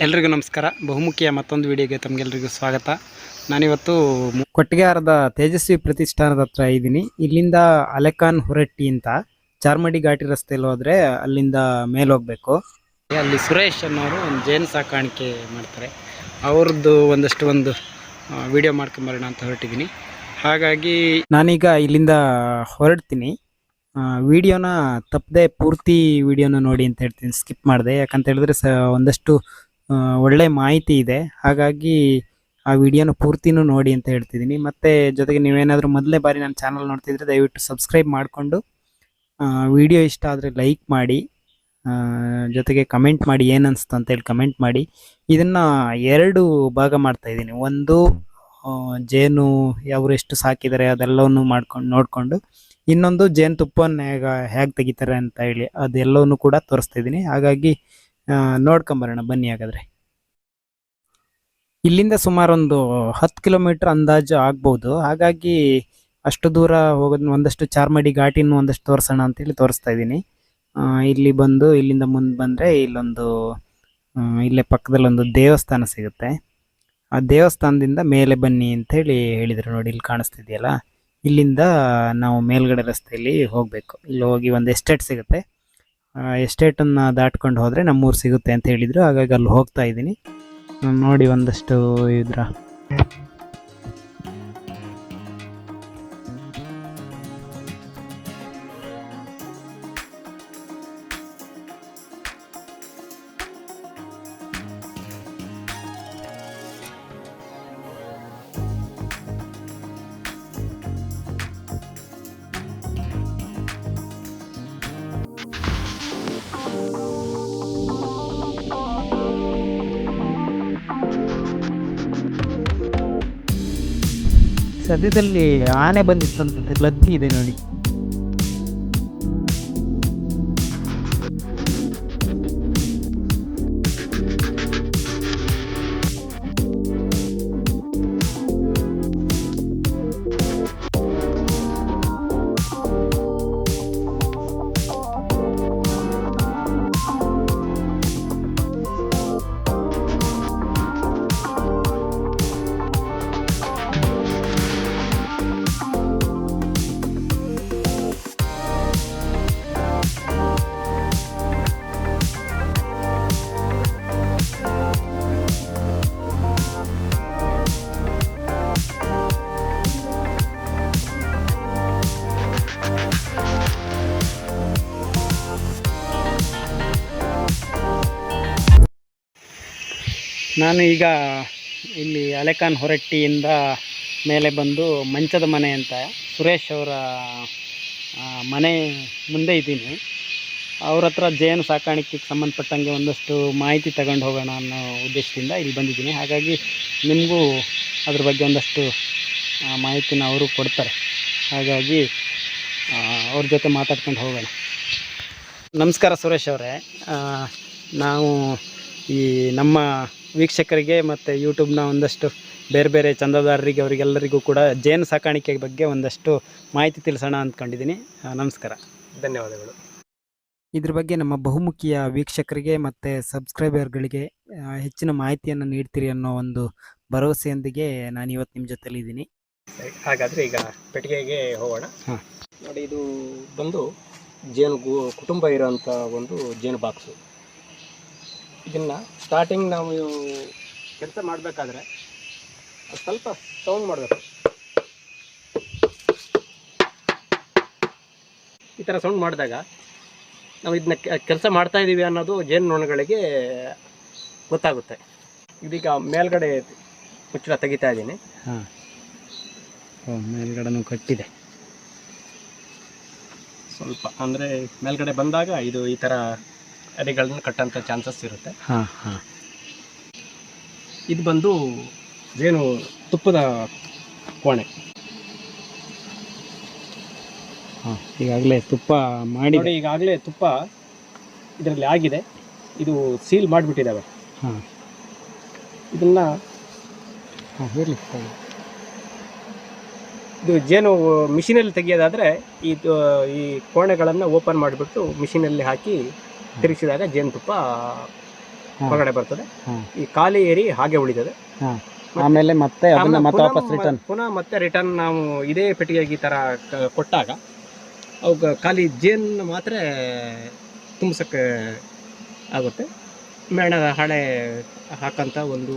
ಎಲ್ರಿಗೂ ನಮಸ್ಕಾರ. ಬಹುಮುಖಿಯ ಮತ್ತೊಂದು ವಿಡಿಯೋಗೆ ತಮಗೆಲ್ಲರಿಗೂ ಸ್ವಾಗತ. ನಾನಿವತ್ತು ಕೊಟ್ಟಿಗೆಹಾರದ ತೇಜಸ್ವಿ ಪ್ರತಿಷ್ಠಾನದ ಹತ್ರ ಇದ್ದೀನಿ. ಇಲ್ಲಿಂದ ಅಲೆಖಾನ್ ಹೊರಟ್ಟಿ ಅಂತ ಚಾರ್ಮಡಿ ಘಾಟಿ ರಸ್ತೆಯಲ್ಲಿ ಹೋದರೆ ಅಲ್ಲಿಂದ ಮೇಲೆ ಹೋಗಬೇಕು. ಅಲ್ಲಿ ಸುರೇಶ್ ಅನ್ನೋರು ಒಂದು ಜೇನು ಸಾಕಾಣಿಕೆ ಮಾಡ್ತಾರೆ. ಅವ್ರದ್ದು ಒಂದು ವಿಡಿಯೋ ಮಾಡ್ಕೊಂಬರೋಣ ಅಂತ ಹೊರಟಿದ್ದೀನಿ. ಹಾಗಾಗಿ ನಾನೀಗ ಇಲ್ಲಿಂದ ಹೊರಡ್ತೀನಿ. ವಿಡಿಯೋನ ತಪ್ಪದೆ ಪೂರ್ತಿ ವಿಡಿಯೋನ ನೋಡಿ ಅಂತ ಹೇಳ್ತೀನಿ, ಸ್ಕಿಪ್ ಮಾಡಿದೆ. ಯಾಕಂತ ಹೇಳಿದ್ರೆ ಒಂದಷ್ಟು ಒಳ್ಳೆ ಮಾಹಿತಿ ಇದೆ. ಹಾಗಾಗಿ ಆ ವಿಡಿಯೋನ ಪೂರ್ತಿನೂ ನೋಡಿ ಅಂತ ಹೇಳ್ತಿದ್ದೀನಿ. ಮತ್ತು ಜೊತೆಗೆ ನೀವೇನಾದರೂ ಮೊದಲನೇ ಬಾರಿ ನನ್ನ ಚಾನಲ್ ನೋಡ್ತಿದ್ರೆ ದಯವಿಟ್ಟು ಸಬ್ಸ್ಕ್ರೈಬ್ ಮಾಡಿಕೊಂಡು ವಿಡಿಯೋ ಇಷ್ಟ ಆದರೆ ಲೈಕ್ ಮಾಡಿ, ಜೊತೆಗೆ ಕಮೆಂಟ್ ಮಾಡಿ ಏನು ಅನಿಸ್ತು ಅಂತೇಳಿ ಕಮೆಂಟ್ ಮಾಡಿ. ಇದನ್ನು 2 ಭಾಗ ಮಾಡ್ತಾಯಿದ್ದೀನಿ. ಒಂದು ಜೇನು ಅವರು ಎಷ್ಟು ಸಾಕಿದ್ದಾರೆ ಅದೆಲ್ಲವನ್ನು ನೋಡಿಕೊಂಡು, ಇನ್ನೊಂದು ಜೇನುತುಪ್ಪವನ್ನು ಹೇಗೆ ತೆಗಿತಾರೆ ಅಂತ ಹೇಳಿ ಅದೆಲ್ಲವನ್ನು ಕೂಡ ತೋರಿಸ್ತಾ ಇದ್ದೀನಿ. ಹಾಗಾಗಿ ನೋಡ್ಕೊಂಬರೋಣ ಬನ್ನಿ. ಹಾಗಾದರೆ ಇಲ್ಲಿಂದ ಸುಮಾರು ಒಂದು 10 ಕಿಲೋಮೀಟ್ರ್ ಅಂದಾಜು ಆಗ್ಬೋದು. ಹಾಗಾಗಿ ಅಷ್ಟು ದೂರ ಹೋಗೋದು, ಒಂದಷ್ಟು ಚಾರ್ಮಡಿ ಘಾಟಿನೂ ಒಂದಷ್ಟು ತೋರಿಸೋಣ ಅಂತೇಳಿ ತೋರಿಸ್ತಾ ಇದ್ದೀನಿ. ಇಲ್ಲಿ ಬಂದು ಇಲ್ಲಿಂದ ಮುಂದೆ ಬಂದರೆ ಇಲ್ಲೇ ಪಕ್ಕದಲ್ಲೊಂದು ದೇವಸ್ಥಾನ ಸಿಗುತ್ತೆ. ಆ ದೇವಸ್ಥಾನದಿಂದ ಮೇಲೆ ಬನ್ನಿ ಅಂಥೇಳಿ ಹೇಳಿದರು. ನೋಡಿ, ಇಲ್ಲಿ ಕಾಣಿಸ್ತಿದೆಯಲ್ಲ, ಇಲ್ಲಿಂದ ನಾವು ಮೇಲ್ಗಡೆ ರಸ್ತೆಯಲ್ಲಿ ಹೋಗಬೇಕು. ಇಲ್ಲಿ ಹೋಗಿ ಒಂದು ಎಸ್ಟೇಟ್ ಸಿಗುತ್ತೆ. ಎಸ್ಟೇಟನ್ನು ದಾಟ್ಕೊಂಡು ಹೋದರೆ ನಮ್ಮೂರು ಸಿಗುತ್ತೆ ಅಂತ ಹೇಳಿದರು. ಹಾಗಾಗಿ ಅಲ್ಲಿ ಹೋಗ್ತಾ ಇದ್ದೀನಿ. ನೋಡಿ ಒಂದಷ್ಟು ಇದ್ರ ಸದ್ಯದಲ್ಲಿ ಆನೆ ಬಂದಿತ್ತಂತೆ, ಲದ್ದಿ ಇದೆ ನೋಡಿ. ನಾನು ಈಗ ಇಲ್ಲಿ ಅಲೆಖಾನ್ ಹೊರಟ್ಟಿಯಿಂದ ಮೇಲೆ ಬಂದು ಮಂಚದ ಮನೆ ಅಂತ ಸುರೇಶ್ ಅವರ ಮನೆ ಮುಂದೆ ಇದ್ದೀನಿ. ಅವ್ರ ಹತ್ರ ಜೇನು ಸಾಕಾಣಿಕೆಗೆ ಸಂಬಂಧಪಟ್ಟಂಗೆ ಒಂದಷ್ಟು ಮಾಹಿತಿ ತಗೊಂಡು ಹೋಗೋಣ ಅನ್ನೋ ಉದ್ದೇಶದಿಂದ ಇಲ್ಲಿ ಬಂದಿದ್ದೀನಿ. ಹಾಗಾಗಿ ನಿಮಗೂ ಅದ್ರ ಬಗ್ಗೆ ಒಂದಷ್ಟು ಮಾಹಿತಿನ ಅವರು ಕೊಡ್ತಾರೆ. ಹಾಗಾಗಿ ಅವ್ರ ಜೊತೆ ಮಾತಾಡ್ಕೊಂಡು ಹೋಗೋಣ. ನಮಸ್ಕಾರ ಸುರೇಶ್ ಅವರೇ. ನಾವು ಈ ನಮ್ಮ ವೀಕ್ಷಕರಿಗೆ ಮತ್ತು ಯೂಟ್ಯೂಬ್ನ ಒಂದಷ್ಟು ಬೇರೆ ಬೇರೆ ಚಂದಾದಾರರಿಗೆ ಅವರಿಗೆಲ್ಲರಿಗೂ ಕೂಡ ಜೇನು ಸಾಕಾಣಿಕೆ ಬಗ್ಗೆ ಒಂದಷ್ಟು ಮಾಹಿತಿ ತಿಳಿಸೋಣ ಅಂದ್ಕೊಂಡಿದ್ದೀನಿ. ನಮಸ್ಕಾರ. ಧನ್ಯವಾದಗಳು. ಇದ್ರ ಬಗ್ಗೆ ನಮ್ಮ ಬಹುಮುಖಿಯ ವೀಕ್ಷಕರಿಗೆ ಮತ್ತು ಸಬ್ಸ್ಕ್ರೈಬರ್ಗಳಿಗೆ ಹೆಚ್ಚಿನ ಮಾಹಿತಿಯನ್ನು ನೀಡ್ತೀರಿ ಅನ್ನೋ ಒಂದು ಭರವಸೆಯೊಂದಿಗೆ ನಾನು ಇವತ್ತು ನಿಮ್ಮ ಜೊತೆಲಿದ್ದೀನಿ. ಹಾಗಾದರೆ ಈಗ ಪೆಟ್ಟಿಗೆಗೆ ಹೋಗೋಣ. ನೋಡಿ, ಇದು ಬಂದು ಜೇನು ಕುಟುಂಬ ಇರೋಂಥ ಒಂದು ಜೇನು ಬಾಕ್ಸು. ಇದನ್ನು ಸ್ಟಾರ್ಟಿಂಗ್ ನಾವು ಕೆಲಸ ಮಾಡಬೇಕಾದ್ರೆ ಸ್ವಲ್ಪ ಸೌಂಡ್ ಮಾಡಬೇಕು. ಈ ಥರ ಸೌಂಡ್ ಮಾಡಿದಾಗ ನಾವು ಇದನ್ನ ಕೆಲಸ ಮಾಡ್ತಾಯಿದ್ದೀವಿ ಅನ್ನೋದು ಜೇನು ನೊಣಗಳಿಗೆ ಗೊತ್ತಾಗುತ್ತೆ. ಇದೀಗ ಮೇಲ್ಗಡೆ ಮುಚ್ಚಳ ತೆಗಿತಾ ಇದ್ದೀನಿ. ಮೇಲ್ಗಡೆನೂ ಕಟ್ಟಿದೆ ಸ್ವಲ್ಪ, ಅಂದರೆ ಮೇಲ್ಗಡೆ ಬಂದಾಗ ಇದು ಈ ಥರ ಅರಿಗಳನ್ನು ಕಟ್ಟೋಂಥ ಚಾನ್ಸಸ್ ಇರುತ್ತೆ. ಇದು ಬಂದು ಜೇನು ತುಪ್ಪದ ಕೋಣೆ. ಈಗಾಗಲೇ ತುಪ್ಪ ಮಾಡಿ, ಈಗಾಗಲೇ ತುಪ್ಪ ಇದರಲ್ಲಿ ಆಗಿದೆ. ಇದು ಸೀಲ್ ಮಾಡಿಬಿಟ್ಟಿದ್ದಾವೆ. ಇದನ್ನು ಹೇಳಿ, ಇದು ಜೇನು ಮಿಷಿನಲ್ಲಿ ತೆಗೆಯೋದಾದರೆ ಈ ಕೋಣೆಗಳನ್ನು ಓಪನ್ ಮಾಡಿಬಿಟ್ಟು ಮಿಷಿನಲ್ಲಿ ಹಾಕಿ ತಿರುಗಿಸಿದಾಗ ಜೇನುತುಪ್ಪ ಹೊರಗಡೆ ಬರ್ತದೆ. ಹ್ಮ್. ಈ ಖಾಲಿ ಏರಿ ಹಾಗೆ ಉಳಿತದೆ. ಹಾಂ, ಆಮೇಲೆ ಮತ್ತೆ ಅದನ್ನ ಮತ್ತೆ ವಾಪಸ್ ರಿಟರ್ನ್. ಪುನಃ ಮತ್ತೆ ರಿಟರ್ನ್ ನಾವು ಇದೇ ಪೆಟ್ಟಿಗೆಗೆ ಈ ಥರ ಕೊಟ್ಟಾಗ ಅವಾಗ ಖಾಲಿ ಜೇನು ಮಾತ್ರ ತುಂಬಿಸೋಕ್ಕೆ ಆಗುತ್ತೆ. ಮೇಣ ಹಳೆ ಹಾಕಂತ ಒಂದು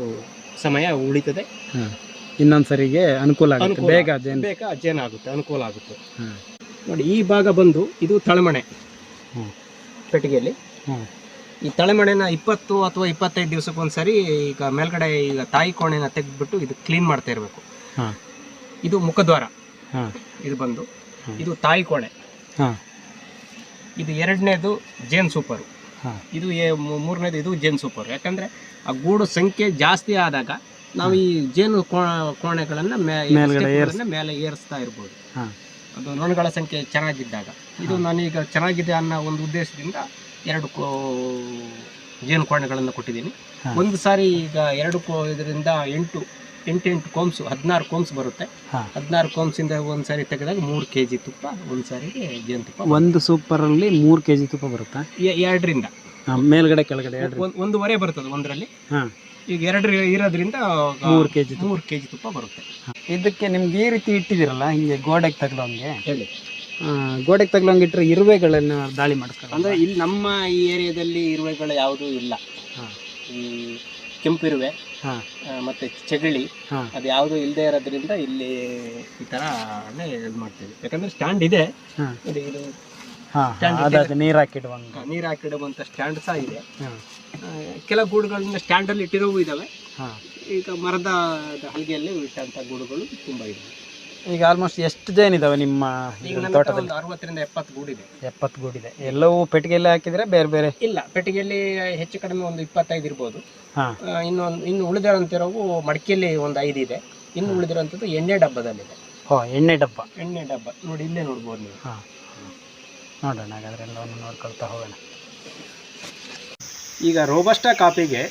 ಸಮಯ ಉಳಿತದೆ. ಇನ್ನೊಂದು ಸರಿಗೆ ಅನುಕೂಲ ಆಗುತ್ತೆ, ಬೇಗ ಜೇನು ಜೇನು ಆಗುತ್ತೆ, ಅನುಕೂಲ ಆಗುತ್ತೆ. ಹ್ಮ್. ನೋಡಿ ಈ ಭಾಗ ಬಂದು ಇದು ತಳಮಣೆ ಹ್ಮ್. ಪೆಟ್ಟಿಗೆಯಲ್ಲಿ. ಹ್ಮ್. ಈ ತಳಮಣೆನ 20 ಅಥವಾ 25 ದಿವಸಕ್ಕೆ ಒಂದ್ಸರಿ ಈಗ ಮೇಲ್ಗಡೆ ಈಗ ತಾಯಿ ಕೋಣೆನ ತೆಗೆದ್ಬಿಟ್ಟು ಇದು ಕ್ಲೀನ್ ಮಾಡ್ತಾ ಇರಬೇಕು. ಹಾಂ. ಇದು ಮುಖದ್ವಾರ. ಹಾಂ. ಇದು ಬಂದು ಇದು ತಾಯಿ ಕೋಣೆ. ಹಾಂ. ಇದು ಎರಡನೇದು ಜೇನ್ ಸೂಪರು. ಹಾಂ. ಇದು ಮೂರನೇದು ಇದು ಜೇನ್ ಸೂಪರು. ಯಾಕಂದರೆ ಆ ಗೂಡು ಸಂಖ್ಯೆ ಜಾಸ್ತಿ ಆದಾಗ ನಾವು ಈ ಜೇನು ಕೋಣೆಗಳನ್ನು ಮೇಲೆ ಏರಿಸ್ತಾ ಇರ್ಬೋದು. ಹಾಂ. ಅದು ನೊಣಗಳ ಸಂಖ್ಯೆ ಚೆನ್ನಾಗಿದ್ದಾಗ. ಇದು ನಾನೀಗ ಚೆನ್ನಾಗಿದೆ ಅನ್ನೋ ಒಂದು ಉದ್ದೇಶದಿಂದ 2 ಜೇನು ಕೋಣೆಗಳನ್ನು ಕೊಟ್ಟಿದ್ದೀನಿ. ಒಂದು ಸಾರಿ ಈಗ 2 ಇದರಿಂದ 8 ಕೋಮ್ಸು 16 ಕೋಮ್ಸ್ ಬರುತ್ತೆ. 16 ಕೋಮ್ಸಿಂದ ಒಂದು ಸಾರಿ ತೆಗೆದಾಗ 3 kg ತುಪ್ಪ ಒಂದು ಸಾರಿಗೆ ಜೇನುತುಪ್ಪ. ಒಂದು ಸೂಪರಲ್ಲಿ 3 kg ತುಪ್ಪ ಬರುತ್ತಾ? 2ರಿಂದ ಮೇಲ್ಗಡೆ ಕೆಳಗಡೆ 1.5 ಬರ್ತದೆ ಒಂದರಲ್ಲಿ. ಹಾಂ. ಈಗ 2 ಇರೋದ್ರಿಂದ 3 kg ತುಪ್ಪ ಬರುತ್ತೆ. ಇದಕ್ಕೆ ನಿಮ್ಗೆ ಈ ರೀತಿ ಇಟ್ಟಿದ್ದೀರಲ್ಲ, ಹಿಂಗೆ ಗೋಡೆಗೆ ತಗಲೋಂಗೆ, ಹೇಳಿ, ಗೋಡೆಗೆ ತಗಲೋಂಗೆ ಇಟ್ಟರೆ ಇರುವೆಗಳನ್ನು ದಾಳಿ ಮಾಡಿಸ್ತಾರೆ. ಅಂದರೆ ಇಲ್ಲಿ ನಮ್ಮ ಈ ಏರಿಯಾದಲ್ಲಿ ಇರುವೆಗಳು ಯಾವುದೂ ಇಲ್ಲ. ಈ ಕೆಂಪಿರುವೆ ಮತ್ತು ಚಗಳಿ ಅದು ಯಾವುದೂ ಇಲ್ಲದೆ ಇರೋದ್ರಿಂದ ಇಲ್ಲಿ ಈ ಥರನೇ ಇದು ಮಾಡ್ತೀವಿ. ಯಾಕಂದರೆ ಸ್ಟ್ಯಾಂಡ್ ಇದೆ ನೋಡಿ, ಇದು ನೀರು ಹಾಕಿಡುವಂಥ ಸ್ಟ್ಯಾಂಡ್ ಸಹ ಇದೆ. ಕೆಲ ಗೂಡುಗಳನ್ನ ಸ್ಟ್ಯಾಂಡಲ್ಲಿ ಇಟ್ಟಿರೋವು ಇದ್ದಾವೆ. ಈಗ ಮರದ ಹಲಗೆಯಲ್ಲಿ ಇಟ್ಟಂಥ ಗೂಡುಗಳು ತುಂಬ ಇದ್ದಾವೆ. ಈಗ ಆಲ್ಮೋಸ್ಟ್ ಎಷ್ಟು ಜೇನು ಇದಾವೆ ನಿಮ್ಮ ತೋಟದಲ್ಲಿ? 60ರಿಂದ 70 ಗೂಡಿದೆ. 70 ಗೂಡಿದೆ. ಎಲ್ಲವೂ ಪೆಟ್ಟಿಗೆಯಲ್ಲಿ ಹಾಕಿದ್ರೆ ಬೇರೆ ಬೇರೆ? ಇಲ್ಲ, ಪೆಟ್ಟಿಗೆಯಲ್ಲಿ ಹೆಚ್ಚು ಕಡಿಮೆ ಒಂದು 25 ಇರ್ಬೋದು. ಇನ್ನು ಉಳಿದಿರೋಂತಿರೋವು ಮಡಿಕೆಯಲ್ಲಿ ಒಂದು 5 ಇದೆ. ಇನ್ನು ಉಳಿದಿರೋಂಥದ್ದು ಎಣ್ಣೆ ಡಬ್ಬದಲ್ಲಿದೆ. ಎಣ್ಣೆ ಡಬ್ಬ ನೋಡಿ, ಇಲ್ಲೇ ನೋಡ್ಬೋದು ನೀವು. ನೋಡೋಣ ಹಾಗಾದ್ರೆ ಎಲ್ಲವನ್ನು ನೋಡ್ಕೊಳ್ತಾ ಹೋಗೋಣ. ಈಗ ರೋಬಸ್ಟಾ ಕಾಫಿಗೆ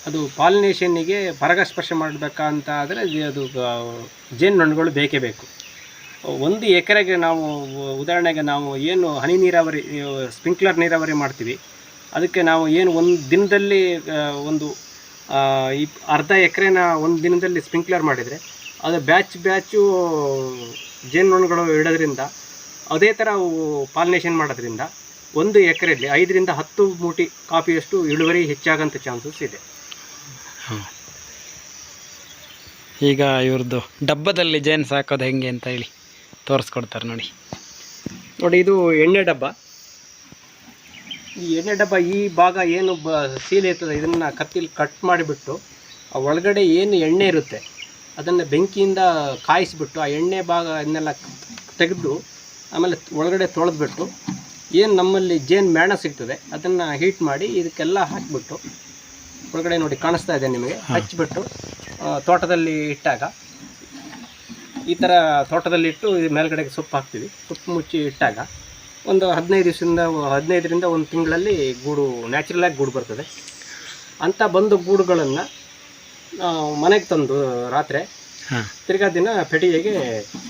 ಅದು ಪಾಲಿನೇಷನ್ನಿಗೆ ಪರಾಗಸ್ಪರ್ಶ ಮಾಡಬೇಕಂತ ಆದರೆ ಅದು ಜೇನುನೊಣಗಳು ಬೇಕೇ ಬೇಕು. 1 ಎಕರೆಗೆ ನಾವು ಉದಾಹರಣೆಗೆ ನಾವು ಏನು ಹನಿ ನೀರಾವರಿ, ಸ್ಪ್ರಿಂಕ್ಲರ್ ನೀರಾವರಿ ಮಾಡ್ತೀವಿ, ಅದಕ್ಕೆ ನಾವು ಏನು ಒಂದು ದಿನದಲ್ಲಿ ಒಂದು ಅರ್ಧ ಎಕರೆನ ಒಂದು ದಿನದಲ್ಲಿ ಸ್ಪ್ರಿಂಕ್ಲರ್ ಮಾಡಿದರೆ ಅದು ಬ್ಯಾಚು ಜೇನುನೊಣಗಳು ಇಡೋದ್ರಿಂದ, ಅದೇ ಥರ ಪಾಲಿನೇಷನ್ ಮಾಡೋದ್ರಿಂದ 1 ಎಕರೆಯಲ್ಲಿ 5ರಿಂದ 10 ಮೂಟೆ ಕಾಫಿಯಷ್ಟು ಇಳುವರಿ ಹೆಚ್ಚಾಗೋಂಥ ಚಾನ್ಸಸ್ ಇದೆ. ಈಗ ಇವ್ರದ್ದು ಡಬ್ಬದಲ್ಲಿ ಜೇನು ಸಾಕೋದು ಹೆಂಗೆ ಅಂತ ಹೇಳಿ ತೋರಿಸ್ಕೊಡ್ತಾರೆ ನೋಡಿ. ಇದು ಎಣ್ಣೆ ಡಬ್ಬ. ಈ ಎಣ್ಣೆ ಡಬ್ಬ ಈ ಭಾಗ ಏನು ಸೀಲೆ ಇರ್ತದೆ ಇದನ್ನು ಕತ್ತಿಲಿ ಕಟ್ ಮಾಡಿಬಿಟ್ಟು ಆ ಒಳಗಡೆ ಏನು ಎಣ್ಣೆ ಇರುತ್ತೆ ಅದನ್ನು ಬೆಂಕಿಯಿಂದ ಕಾಯಿಸಿಬಿಟ್ಟು ಆ ಎಣ್ಣೆ ಭಾಗ ಅದನ್ನೆಲ್ಲ ತೆಗೆದು ಆಮೇಲೆ ಒಳಗಡೆ ತೊಳೆದ್ಬಿಟ್ಟು ಏನು ನಮ್ಮಲ್ಲಿ ಜೇನು ಮೇಣ ಸಿಗ್ತದೆ ಅದನ್ನು ಹೀಟ್ ಮಾಡಿ ಇದಕ್ಕೆಲ್ಲ ಹಾಕಿಬಿಟ್ಟು ಒಳಗಡೆ ನೋಡಿ ಕಾಣಿಸ್ತಾ ಇದೆ ನಿಮಗೆ, ಹಚ್ಚಿಬಿಟ್ಟು ತೋಟದಲ್ಲಿ ಇಟ್ಟಾಗ ಈ ಥರ ತೋಟದಲ್ಲಿಟ್ಟು ಮೇಲ್ಗಡೆಗೆ ಸೊಪ್ಪು ಹಾಕ್ತೀವಿ. ಸೊಪ್ಪು ಮುಚ್ಚಿ ಇಟ್ಟಾಗ ಒಂದು 15ರಿಂದ 1 ತಿಂಗಳಲ್ಲಿ ಗೂಡು ನ್ಯಾಚುರಲಾಗಿ ಗೂಡು ಬರ್ತದೆ. ಅಂಥ ಬಂದು ಗೂಡುಗಳನ್ನು ಮನೆಗೆ ತಂದು ರಾತ್ರಿ ತಿರ್ಗಾ ದಿನ ಪೆಟ್ಟಿಗೆಗೆ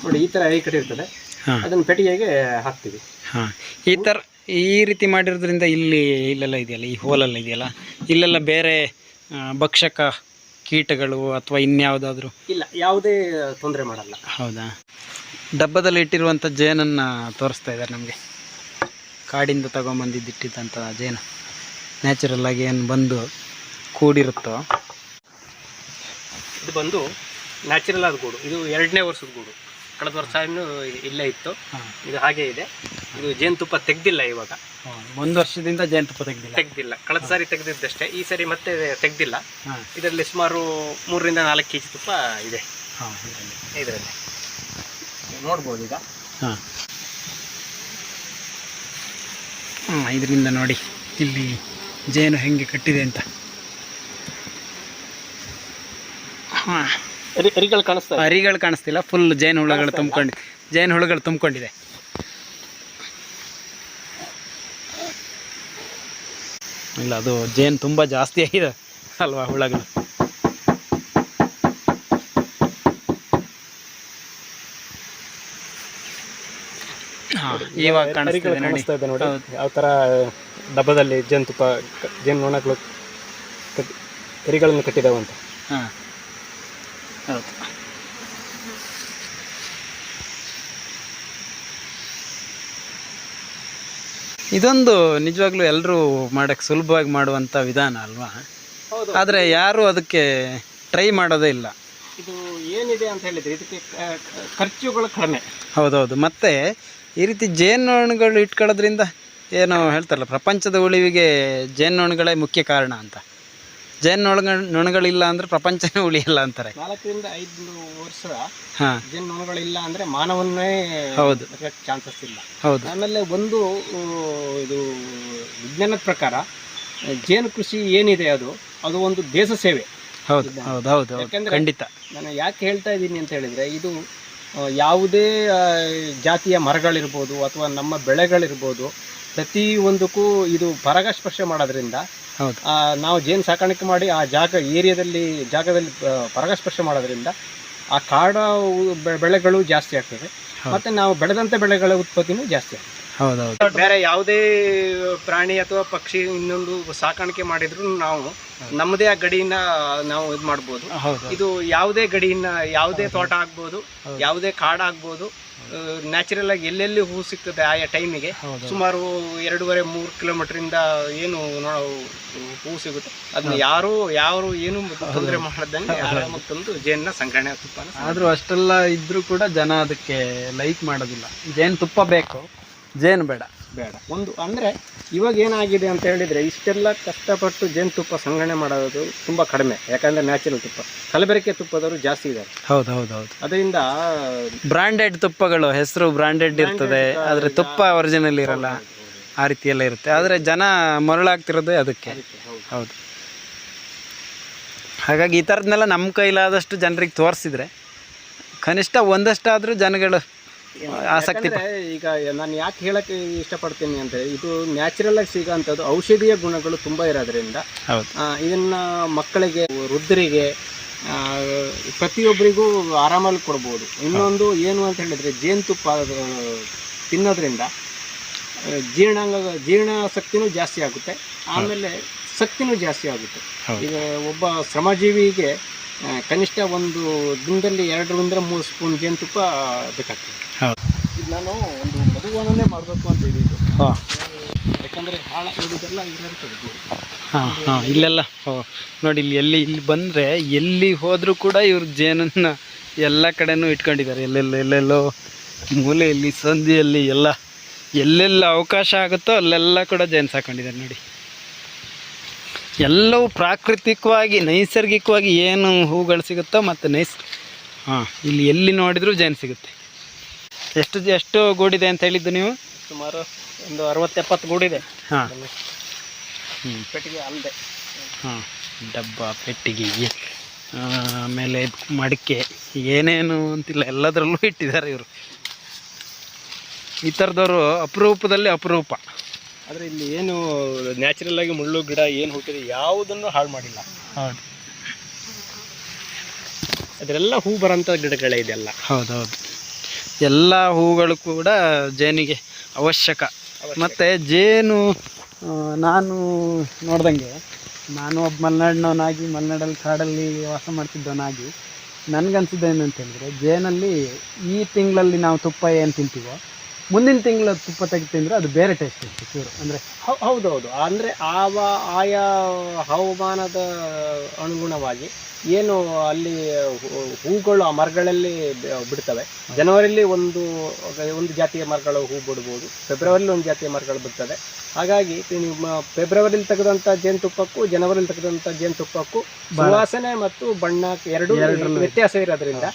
ನೋಡಿ ಈ ಥರ ಐ ಕಟ್ಟಿರ್ತದೆ, ಅದನ್ನು ಪೆಟ್ಟಿಗೆಗೆ ಹಾಕ್ತೀವಿ. ಈ ರೀತಿ ಮಾಡಿರೋದ್ರಿಂದ ಇಲ್ಲೆಲ್ಲ ಇದೆಯಲ್ಲ, ಈ ಹೋಲೆಲ್ಲ ಇದೆಯಲ್ಲ, ಇಲ್ಲೆಲ್ಲ ಬೇರೆ ಭಕ್ಷಕ ಕೀಟಗಳು ಅಥವಾ ಇನ್ಯಾವುದಾದ್ರೂ ಇಲ್ಲ, ಯಾವುದೇ ತೊಂದರೆ ಮಾಡಲ್ಲ. ಹೌದಾ? ಡಬ್ಬದಲ್ಲಿ ಇಟ್ಟಿರುವಂಥ ಜೇನನ್ನು ತೋರಿಸ್ತಾ ಇದ್ದಾರೆ ನಮಗೆ. ಕಾಡಿಂದ ತಗೊಂಬಂದಿಟ್ಟಿದ್ದಂಥ ಜೇನು ನ್ಯಾಚುರಲ್ ಆಗಿ ಏನು ಬಂದು ಕೂಡಿರುತ್ತೋ ಇದು ಬಂದು ನ್ಯಾಚುರಲ್ ಆದ ಗೂಡು. ಇದು 2ನೇ ವರ್ಷದ ಗೂಡು. ಕಳೆದ ವರ್ಷ ಇನ್ನೂ ಇಲ್ಲೇ ಇತ್ತು, ಇದು ಹಾಗೇ ಇದೆ. ಇದು ಜೇನುತುಪ್ಪ ತೆಗ್ದಿಲ್ಲ ಇವಾಗ. 1 ವರ್ಷದಿಂದ ಜೇನುತುಪ್ಪ ತೆಗ್ದಿಲ್ಲ. ಕಳೆದ ಸಾರಿ ತೆಗೆದಿದ್ದಷ್ಟೇ, ಈ ಸಾರಿ ಮತ್ತೆ ತೆಗ್ದಿಲ್ಲ. ಇದರಲ್ಲಿ ಸುಮಾರು 3ರಿಂದ 4 kg ತುಪ್ಪ ಇದೆ ಇದರಲ್ಲಿ ನೋಡ್ಬೋದು. ಈಗ ಇದರಿಂದ ನೋಡಿ ಇಲ್ಲಿ ಜೇನು ಹೆಂಗೆ ಕಟ್ಟಿದೆ ಅಂತ. ಅರಿಗಳು ಕಾಣಿಸ್ತಿಲ್ಲ, ಫುಲ್ ಜೇನು ಹುಳುಗಳು ತುಂಬಿಕೊಂಡಿದೆ. ಇಲ್ಲ, ಅದು ಜೇನು ತುಂಬ ಜಾಸ್ತಿ ಆಗಿದೆ ಅಲ್ವಾ ಹುಳಗಳು. ಇವಾಗ ಕಾಣಿಸ್ತಾ ಇದೆ ನೋಡಿ ಯಾವ ಥರ ಡಬ್ಬದಲ್ಲಿ ಜೇನುನೊಣಗಳು ಗರಿಗಳನ್ನು ಕಟ್ಟಿದಾವೆ ಅಂತ. ಹಾಂ ಹೌದು. ಇದೊಂದು ನಿಜವಾಗ್ಲೂ ಎಲ್ಲರೂ ಮಾಡೋಕ್ಕೆ ಸುಲಭವಾಗಿ ಮಾಡುವಂಥ ವಿಧಾನ ಅಲ್ವಾ? ಹೌದು. ಆದರೆ ಯಾರೂ ಅದಕ್ಕೆ ಟ್ರೈ ಮಾಡೋದೇ ಇಲ್ಲ. ಇದು ಏನಿದೆ ಅಂತ ಹೇಳಿದರೆ ಇದಕ್ಕೆ ಖರ್ಚುಗಳು ಕಡಿಮೆ. ಹೌದೌದು. ಮತ್ತು ಈ ರೀತಿ ಜೇನುನೊಣಗಳು ಇಟ್ಕೊಳ್ಳೋದ್ರಿಂದ ಏನು ಹೇಳ್ತಾರಲ್ಲ, ಪ್ರಪಂಚದ ಉಳಿವಿಗೆ ಜೇನುನೊಣಗಳೇ ಮುಖ್ಯ ಕಾರಣ ಅಂತ. ನೊಣಗಳಿಲ್ಲ ಅಂದರೆ ಪ್ರಪಂಚನೇ ಉಳಿಯಲ್ಲ ಅಂತಾರೆ. 4 ರಿಂದ 5 ವರ್ಷ ಹಾಂ ಜೇನುನೊಣಗಳಿಲ್ಲ ಅಂದರೆ ಮಾನವನ್ನೇ ಹೌದು ಚಾನ್ಸಸ್ ಇಲ್ಲ. ಹೌದು. ಆಮೇಲೆ ಒಂದು ಇದು ವಿಜ್ಞಾನದ ಪ್ರಕಾರ ಜೇನು ಕೃಷಿ ಏನಿದೆ ಅದು ಒಂದು ದೇಶ ಸೇವೆ. ಹೌದು ಹೌದು ಹೌದು ಯಾಕೆಂದರೆ ಖಂಡಿತ. ನಾನು ಯಾಕೆ ಹೇಳ್ತಾ ಇದ್ದೀನಿ ಅಂತ ಹೇಳಿದರೆ, ಇದು ಯಾವುದೇ ಜಾತಿಯ ಮರಗಳಿರ್ಬೋದು ಅಥವಾ ನಮ್ಮ ಬೆಳೆಗಳಿರ್ಬೋದು, ಪ್ರತಿಯೊಂದಕ್ಕೂ ಇದು ಪರಾಗಸ್ಪರ್ಶ ಮಾಡೋದ್ರಿಂದ ಹೌದು ನಾವು ಜೇನು ಸಾಕಾಣಿಕೆ ಮಾಡಿ ಆ ಜಾಗದಲ್ಲಿ ಪರಾಗಸ್ಪರ್ಶ ಮಾಡೋದ್ರಿಂದ ಆ ಕಾಡ ಬೆಳೆಗಳು ಜಾಸ್ತಿ ಆಗ್ತದೆ ಮತ್ತು ನಾವು ಬೆಳೆದಂಥ ಬೆಳೆಗಳ ಉತ್ಪತ್ತಿನೂ ಜಾಸ್ತಿ ಆಗ್ತದೆ. ಹೌದೌದು. ಬೇರೆ ಯಾವುದೇ ಪ್ರಾಣಿ ಅಥವಾ ಪಕ್ಷಿ ಇನ್ನೊಂದು ಸಾಕಾಣಿಕೆ ಮಾಡಿದ್ರು ನಾವು ನಮ್ಮದೇ ಆ ಗಡಿನ ನಾವು ಇದು ಮಾಡ್ಬೋದು. ಇದು ಯಾವುದೇ ಗಡಿನ, ಯಾವುದೇ ತೋಟ ಆಗ್ಬೋದು, ಯಾವುದೇ ಕಾಡು ಆಗ್ಬೋದು, ನ್ಯಾಚುರಲ್ ಆಗಿ ಎಲ್ಲೆಲ್ಲಿ ಹೂ ಸಿಗ್ತದೆ ಆಯಾ ಟೈಮಿಗೆ ಸುಮಾರು 2.5-3 ಕಿಲೋಮೀಟರಿಂದ ಏನು ಹೂ ಸಿಗುತ್ತೆ ಅದನ್ನ ಯಾರು ಏನು ತೊಂದರೆ ಮಾಡದಂಗೆ ಆರಾಮಾಗಿ ತಂದು ಜೇನ ಸಂಗ್ರಹಣೆ ತುಪ್ಪ. ಆದರೂ ಅಷ್ಟೆಲ್ಲ ಇದ್ರೂ ಕೂಡ ಜನ ಅದಕ್ಕೆ ಲೈಕ್ ಮಾಡೋದಿಲ್ಲ. ಜೇನು ತುಪ್ಪ ಬೇಕು, ಜೇನು ಬೇಡ. ಒಂದು ಅಂದರೆ ಇವಾಗ ಏನಾಗಿದೆ ಅಂತ ಹೇಳಿದರೆ, ಇಷ್ಟೆಲ್ಲ ಕಷ್ಟಪಟ್ಟು ಜೇನುತುಪ್ಪ ಸಂಗ್ರಹಣೆ ಮಾಡೋದು ತುಂಬ ಕಡಿಮೆ. ಯಾಕಂದರೆ ನ್ಯಾಚುರಲ್ ತುಪ್ಪ, ಕಲಬೆರಕೆ ತುಪ್ಪದವರು ಜಾಸ್ತಿ ಇದ್ದಾರೆ. ಹೌದು ಹೌದು ಹೌದು. ಅದರಿಂದ ಬ್ರಾಂಡೆಡ್ ತುಪ್ಪಗಳು, ಹೆಸರು ಬ್ರಾಂಡೆಡ್ ಇರ್ತದೆ, ಆದರೆ ತುಪ್ಪ ಒರಿಜಿನಲ್ ಇರಲ್ಲ, ಆ ರೀತಿಯೆಲ್ಲ ಇರುತ್ತೆ. ಆದರೆ ಜನ ಮರಳಾಗ್ತಿರೋದೇ ಅದಕ್ಕೆ. ಹೌದು. ಹಾಗಾಗಿ ಈ ಥರದ್ನೆಲ್ಲ ನಮ್ಮ ಕೈಲಾದಷ್ಟು ಜನರಿಗೆ ತೋರಿಸಿದ್ರೆ ಕನಿಷ್ಠ ಒಂದಷ್ಟಾದರೂ ಜನಗಳು ಆಸಕ್ತಿ. ಈಗ ನಾನು ಯಾಕೆ ಹೇಳಕ್ಕೆ ಇಷ್ಟಪಡ್ತೀನಿ ಅಂದರೆ, ಇದು ನ್ಯಾಚುರಲ್ ಆಗಿ ಸಿಗೋಂಥದ್ದು ಔಷಧೀಯ ಗುಣಗಳು ತುಂಬ ಇರೋದ್ರಿಂದ ಇದನ್ನ ಮಕ್ಕಳಿಗೆ, ವೃದ್ಧರಿಗೆ, ಪ್ರತಿಯೊಬ್ಬರಿಗೂ ಆರಾಮಲ್ಲಿ ಕೊಡ್ಬೋದು. ಇನ್ನೊಂದು ಏನು ಅಂತ ಹೇಳಿದರೆ, ಜೇನುತುಪ್ಪ ತಿನ್ನೋದ್ರಿಂದ ಜೀರ್ಣ ಶಕ್ತಿನೂ ಜಾಸ್ತಿ ಆಗುತ್ತೆ, ಆಮೇಲೆ ಶಕ್ತಿನೂ ಜಾಸ್ತಿ ಆಗುತ್ತೆ. ಈಗ ಒಬ್ಬ ಶ್ರಮಜೀವಿಗೆ ಕನಿಷ್ಠ ಒಂದು ದಿನದಲ್ಲಿ 2-3 ಸ್ಪೂನ್ ಜೇನುತುಪ್ಪ ಬೇಕಾಗ್ತದೆ. ಇದು ನಾನು ಒಂದು ಮಧುವನನೇ ಮಾಡಬೇಕು ಅಂತ ಹೇಳಿದ್ದು. ಯಾಕಂದರೆ ಹಾಳ ಇರೋದೆಲ್ಲ ಇರ್ತದೆ. ಹಾಂ ಇಲ್ಲೆಲ್ಲ ನೋಡಿ, ಇಲ್ಲಿ ಬಂದರೆ ಎಲ್ಲಿ ಹೋದರೂ ಕೂಡ ಇವ್ರು ಜೇನನ್ನು ಎಲ್ಲ ಕಡೆನೂ ಇಟ್ಕೊಂಡಿದ್ದಾರೆ. ಎಲ್ಲೆಲ್ಲೋ ಮೂಲೆಯಲ್ಲಿ, ಸಂದಿಯಲ್ಲಿ, ಎಲ್ಲೆಲ್ಲ ಅವಕಾಶ ಆಗುತ್ತೋ ಅಲ್ಲೆಲ್ಲ ಕೂಡ ಜೇನು ಸಾಕೊಂಡಿದ್ದಾರೆ ನೋಡಿ. ಎಲ್ಲವೂ ಪ್ರಾಕೃತಿಕವಾಗಿ, ನೈಸರ್ಗಿಕವಾಗಿ ಏನು ಹೂಗಳು ಸಿಗುತ್ತೋ ಮತ್ತು ಇಲ್ಲಿ ಎಲ್ಲಿ ನೋಡಿದರೂ ಜೇನು ಸಿಗುತ್ತೆ. ಎಷ್ಟು ಗೂಡಿದೆ ಅಂತ ಹೇಳಿದ್ದು ನೀವು? ಸುಮಾರು ಒಂದು 60-70 ಗೂಡಿದೆ. ಹಾಂ ಪೆಟ್ಟಿಗೆ ಅಲ್ಲದೆ. ಹಾಂ, ಡಬ್ಬ, ಪೆಟ್ಟಿಗೆ, ಆಮೇಲೆ ಮಡಿಕೆ, ಏನೇನು ಅಂತಿಲ್ಲ ಎಲ್ಲದರಲ್ಲೂ ಇಟ್ಟಿದ್ದಾರೆ ಇವರು. ಈ ಥರದವರು ಅಪರೂಪದಲ್ಲಿ ಅಪರೂಪ. ಆದರೆ ಇಲ್ಲಿ ಏನು ನ್ಯಾಚುರಲ್ ಆಗಿ ಮುಳ್ಳು ಗಿಡ ಏನು ಹುಟ್ಟಿದೆ ಯಾವುದನ್ನು ಹಾಳು ಮಾಡಿಲ್ಲ. ಹೌದು, ಅದರೆಲ್ಲ ಹೂ ಬರೋಂಥ ಗಿಡಗಳೇ ಇದೆಲ್ಲ. ಹೌದೌದು. ಎಲ್ಲ ಹೂಗಳು ಕೂಡ ಜೇನಿಗೆ ಅವಶ್ಯಕ. ಮತ್ತು ಜೇನು ನಾನು ನೋಡ್ದಂಗೆ, ನಾನು ಒಬ್ಬ ಮಲೆನಾಡಿನವನಾಗಿ, ಮಲೆನಾಡಲ್ಲಿ ಕಾಡಲ್ಲಿ ವಾಸ ಮಾಡ್ತಿದ್ದವನಾಗಿ ನನಗನ್ಸಿದ್ದೇನು ಅಂತ ಹೇಳಿದ್ರೆ, ಜೇನಲ್ಲಿ ಈ ತಿಂಗಳಲ್ಲಿ ನಾವು ತುಪ್ಪ ಏನು ತಿಂತೀವೋ ಮುಂದಿನ ತಿಂಗಳ ತುಪ್ಪ ತೆಗೆದು ಅದು ಬೇರೆ ಟೇಸ್ಟ್ ಇರುತ್ತೆ ಚೂರು. ಅಂದರೆ ಹೌದೌದು. ಅಂದರೆ ಆಯಾ ಹವಾಮಾನದ ಅನುಗುಣವಾಗಿ ಏನು ಅಲ್ಲಿ ಹೂಗಳು ಆ ಮರಗಳಲ್ಲಿ ಬಿಡ್ತವೆ. ಜನವರಿಲಿ ಒಂದು ಜಾತಿಯ ಮರಗಳು ಹೂ ಬಿಡ್ಬೋದು, ಫೆಬ್ರವರಿಲಿ ಒಂದು ಜಾತಿಯ ಮರಗಳು ಬಿಡ್ತದೆ. ಹಾಗಾಗಿ ನಿಮ್ಮ ಫೆಬ್ರವರಿಲಿ ತೆಗೆದಂಥ ಜೇನುತುಪ್ಪಕ್ಕೂ ಜನವರಿಲಿ ತೆಗೆದಂಥ ಜೇನುತುಪ್ಪಕ್ಕೂ ಸುವಾಸನೆ ಮತ್ತು ಬಣ್ಣ ಎರಡು ವ್ಯತ್ಯಾಸ ಇರೋದ್ರಿಂದ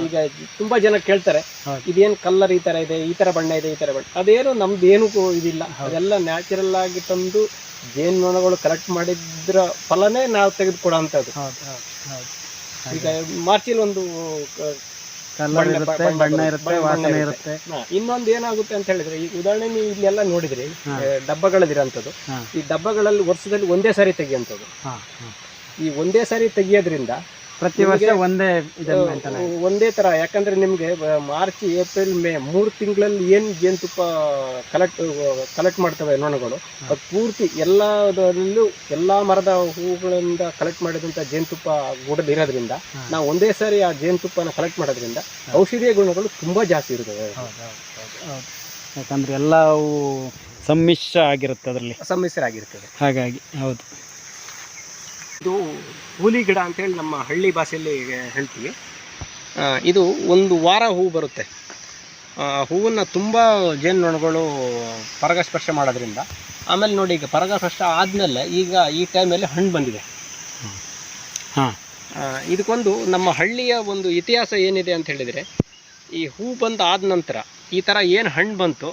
ಈಗ ತುಂಬ ಜನ ಕೇಳ್ತಾರೆ, ಇದೇನು ಕಲ್ಲರ್ ಈ ಥರ ಇದೆ, ಈ ಥರ ಬಣ್ಣ ಇದೆ, ಈ ಥರ ಬಣ್ಣ. ಅದೇನು ನಮ್ದು ಏನೂ ಇದಿಲ್ಲ. ಅದೆಲ್ಲ ನ್ಯಾಚುರಲ್ ಆಗಿ ತಂದು ಜೇನುನೊಣಗಳು ಕಲೆಕ್ಟ್ ಮಾಡಿದ್ರ ಫಲನೇ ನಾವು ತೆಗೆದುಕೊಡೋಂಥದ್ದು. ಈಗ ಮಾರ್ಚಿಲ್ ಒಂದು ಬಣ್ಣ ಇರುತ್ತೆ, ವಾಸನೆ ಇರುತ್ತೆ. ಇನ್ನೊಂದು ಏನಾಗುತ್ತೆ ಅಂತ ಹೇಳಿದ್ರೆ, ಈಗ ಉದಾಹರಣೆ ನೀವು ಇಲ್ಲೆಲ್ಲ ನೋಡಿದ್ರಿ ಡಬ್ಬಗಳದಿರೋಂಥದ್ದು. ಈ ಡಬ್ಬಗಳಲ್ಲಿ ವರ್ಷದಲ್ಲಿ ಒಂದೇ ಸಾರಿ ತೆಗಿಯೋಂಥದ್ದು. ಈ ಒಂದೇ ಸಾರಿ ತೆಗಿಯೋದ್ರಿಂದ ಪ್ರತಿ ವರ್ಷ ಒಂದೇ ಇದನ್ನ maintain ಆಗಿ. ಒಂದೇ ಥರ. ಯಾಕಂದರೆ ನಿಮಗೆ ಮಾರ್ಚ್ ಏಪ್ರಿಲ್ ಮೇ 3 ತಿಂಗಳಲ್ಲಿ ಏನು ಜೇನುತುಪ್ಪ ಕಲೆಕ್ಟ್ ಮಾಡ್ತವೆ ನೊಣಗಳು, ಅದು ಪೂರ್ತಿ ಎಲ್ಲದರಲ್ಲೂ ಎಲ್ಲ ಮರದ ಹೂಗಳಿಂದ ಕಲೆಕ್ಟ್ ಮಾಡಿದಂಥ ಜೇನುತುಪ್ಪ ಗೂಡಲ್ಲಿ ಇರೋದ್ರಿಂದ ನಾವು ಒಂದೇ ಸಾರಿ ಆ ಜೇನುತುಪ್ಪನ ಕಲೆಕ್ಟ್ ಮಾಡೋದ್ರಿಂದ ಔಷಧೀಯ ಗುಣಗಳು ತುಂಬ ಜಾಸ್ತಿ ಇರ್ತವೆ. ಯಾಕಂದ್ರೆ ಎಲ್ಲವೂ ಸಮ್ಮಿಶ್ರ ಆಗಿರುತ್ತೆ ಅದರಲ್ಲಿ, ಸಮ್ಮಿಶ್ರಾಗಿರ್ತದೆ. ಹಾಗಾಗಿ ಹೌದು. ಇದು ಹೂಲಿ ಗಿಡ ಅಂತೇಳಿ ನಮ್ಮ ಹಳ್ಳಿ ಭಾಷೆಯಲ್ಲಿ ಹೇಳ್ತೀವಿ. ಇದು ಒಂದು ವಾರ ಹೂವು ಬರುತ್ತೆ. ಹೂವನ್ನು ತುಂಬ ಜೇನುನೊಣಗಳು ಪರಾಗಸ್ಪರ್ಶ ಮಾಡೋದ್ರಿಂದ, ಆಮೇಲೆ ನೋಡಿ ಈಗ ಪರಾಗಸ್ಪರ್ಶ ಆದಮೇಲೆ ಈಗ ಈ ಟೈಮಲ್ಲಿ ಹಣ್ಣು ಬಂದಿದೆ. ಹಾಂ, ಇದಕ್ಕೊಂದು ನಮ್ಮ ಹಳ್ಳಿಯ ಒಂದು ಇತಿಹಾಸ ಏನಿದೆ ಅಂತ ಹೇಳಿದರೆ, ಈ ಹೂ ಬಂದು ಆದ ನಂತರ ಈ ಥರ ಏನು ಹಣ್ಣು ಬಂತು,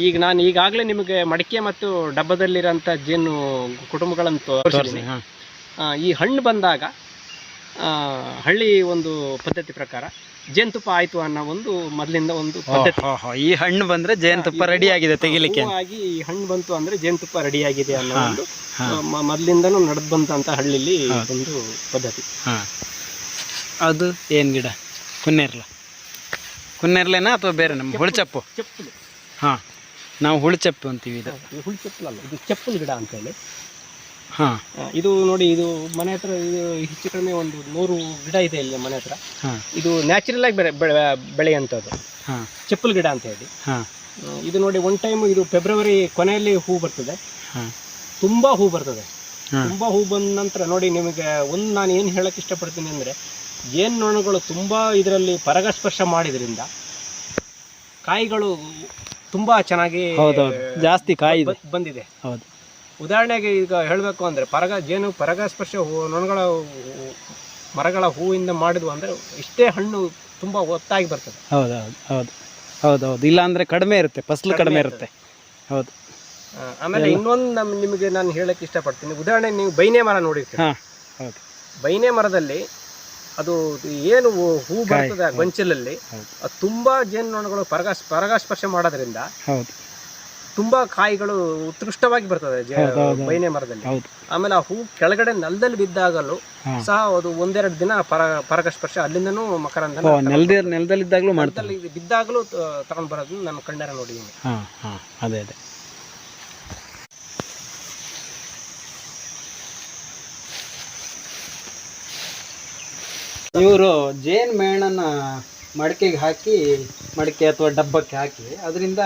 ಈಗ ನಾನು ಈಗಾಗಲೇ ನಿಮಗೆ ಮಡಿಕೆ ಮತ್ತು ಡಬ್ಬದಲ್ಲಿರೋಂಥ ಜೇನು ಕುಟುಂಬಗಳನ್ನು ತೋರಿಸಿದ್ದೀನಿ. ಈ ಹಣ್ಣು ಬಂದಾಗ ಹಳ್ಳಿ ಒಂದು ಪದ್ಧತಿ ಪ್ರಕಾರ ಜೇನುತುಪ್ಪ ಆಯಿತು ಅನ್ನೋ ಒಂದು ಮೊದಲಿಂದ ಒಂದು ಪದ್ಧತಿ. ಈ ಹಣ್ಣು ಬಂದರೆ ಜೇನುತುಪ್ಪ ರೆಡಿ ಆಗಿದೆ ತೆಗಿಲಿಕ್ಕೆ ಆಗಿ ಈ ಹಣ್ಣು ಬಂತು ಅಂದರೆ ಜೇನುತುಪ್ಪ ರೆಡಿ ಆಗಿದೆ ಅನ್ನೋ ಒಂದು ಮೊದಲಿಂದನೂ ನಡೆದು ಬಂದಂಥ ಹಳ್ಳಿಲಿ ಒಂದು ಪದ್ಧತಿ. ಅದು ಏನು ಗಿಡ? ಕುನ್ನೇರ್ಲೆನಾ ಅಥವಾ ಬೇರೆ? ನಮ್ಮ ಹುಳಿಚಪ್ಪು. ಚಪ್ಪಲು. ಹಾಂ, ನಾವು ಹುಳಿಚಪ್ಪು ಅಂತೀವಿ. ಇದು ಹುಳಿಚಪ್ಪಲಲ್ಲ, ಇದು ಚಪ್ಪಲು ಗಿಡ ಅಂತೇಳಿ. ಹಾಂ, ಇದು ನೋಡಿ, ಇದು ಮನೆ ಹತ್ರ ಇದು ಹೆಚ್ಚು ಕಡಿಮೆ ಒಂದು 100 ಗಿಡ ಇದೆ ಇಲ್ಲಿ ಮನೆ ಹತ್ರ. ಇದು ನ್ಯಾಚುರಲ್ ಆಗಿ ಬೆಳೆಯುವಂಥದ್ದು. ಚಪ್ಪಲು ಗಿಡ ಅಂತ ಹೇಳಿ. ಇದು ನೋಡಿ, ಒನ್ ಟೈಮ್ ಇದು ಫೆಬ್ರವರಿ ಕೊನೆಯಲ್ಲಿ ಹೂ ಬರ್ತದೆ. ತುಂಬ ಹೂ ಬರ್ತದೆ. ತುಂಬ ಹೂ ಬಂದ ನಂತರ ನೋಡಿ, ನಿಮಗೆ ಒಂದು ನಾನು ಏನು ಹೇಳಕ್ಕೆ ಇಷ್ಟಪಡ್ತೀನಿ ಅಂದರೆ, ಜೇನುನೊಣಗಳು ತುಂಬ ಇದರಲ್ಲಿ ಪರಾಗಸ್ಪರ್ಶ ಮಾಡಿದ್ರಿಂದ ಕಾಯಿಗಳು ತುಂಬ ಚೆನ್ನಾಗಿ ಜಾಸ್ತಿ ಕಾಯಿ ಬಂದಿದೆ. ಹೌದು. ಉದಾಹರಣೆಗೆ ಈಗ ಹೇಳಬೇಕು ಅಂದರೆ, ಪರಾಗಸ್ಪರ್ಶ ನೊಣಗಳ ಮರಗಳ ಹೂವಿಂದ ಮಾಡಿದ್ವು ಅಂದರೆ ಇಷ್ಟೇ ಹಣ್ಣು ತುಂಬ ಒತ್ತಾಗಿ ಬರ್ತದೆ. ಹೌದೌದು. ಇಲ್ಲ ಅಂದರೆ ಕಡಿಮೆ ಇರುತ್ತೆ, ಫಸಲು ಕಡಿಮೆ ಇರುತ್ತೆ. ಹೌದು. ಆಮೇಲೆ ಇನ್ನೊಂದು ನಿಮಗೆ ನಾನು ಹೇಳಕ್ಕೆ ಇಷ್ಟಪಡ್ತೀನಿ. ಉದಾಹರಣೆಗೆ ನೀವು ಬೈನೆ ಮರ ನೋಡಿರ್ತೀರಿ. ಹೌದು. ಬೈನೆ ಮರದಲ್ಲಿ ಅದು ಏನು ಹೂ ಬರ್ತದೆ ಆ ಗೊಂಚಲಲ್ಲಿ, ಅದು ತುಂಬ ಜೇನುನೊಣಗಳು ಪರಾಗಸ್ಪರ್ಶ ಮಾಡೋದ್ರಿಂದ ತುಂಬ ಕಾಯಿಗಳು ಉತ್ಕೃಷ್ಟವಾಗಿ ಬರ್ತದೆ ಬೈನೆ ಮರದಲ್ಲಿ. ಆಮೇಲೆ ಆ ಹೂ ಕೆಳಗಡೆ ನೆಲದಲ್ಲಿ ಬಿದ್ದಾಗಲೂ ಸಹ ಅದು 1-2 ದಿನ ಪರಾಗಸ್ಪರ್ಶ ಅಲ್ಲಿಂದನೂ ಮಕರಂದ ನೆಲದಲ್ಲಿದ್ದಾಗಲೂ ಬಿದ್ದಾಗಲೂ ತಗೊಂಡು ಬರೋದನ್ನ ನಾನು ಕಣ್ಣಾರೆ ನೋಡಿದ್ದೀನಿ. ಅದೇ ಇವರು ಜೇನು ಮೇಣನ ಮಡಿಕೆಗೆ ಹಾಕಿ, ಮಡಿಕೆ ಅಥವಾ ಡಬ್ಬಕ್ಕೆ ಹಾಕಿ ಅದರಿಂದ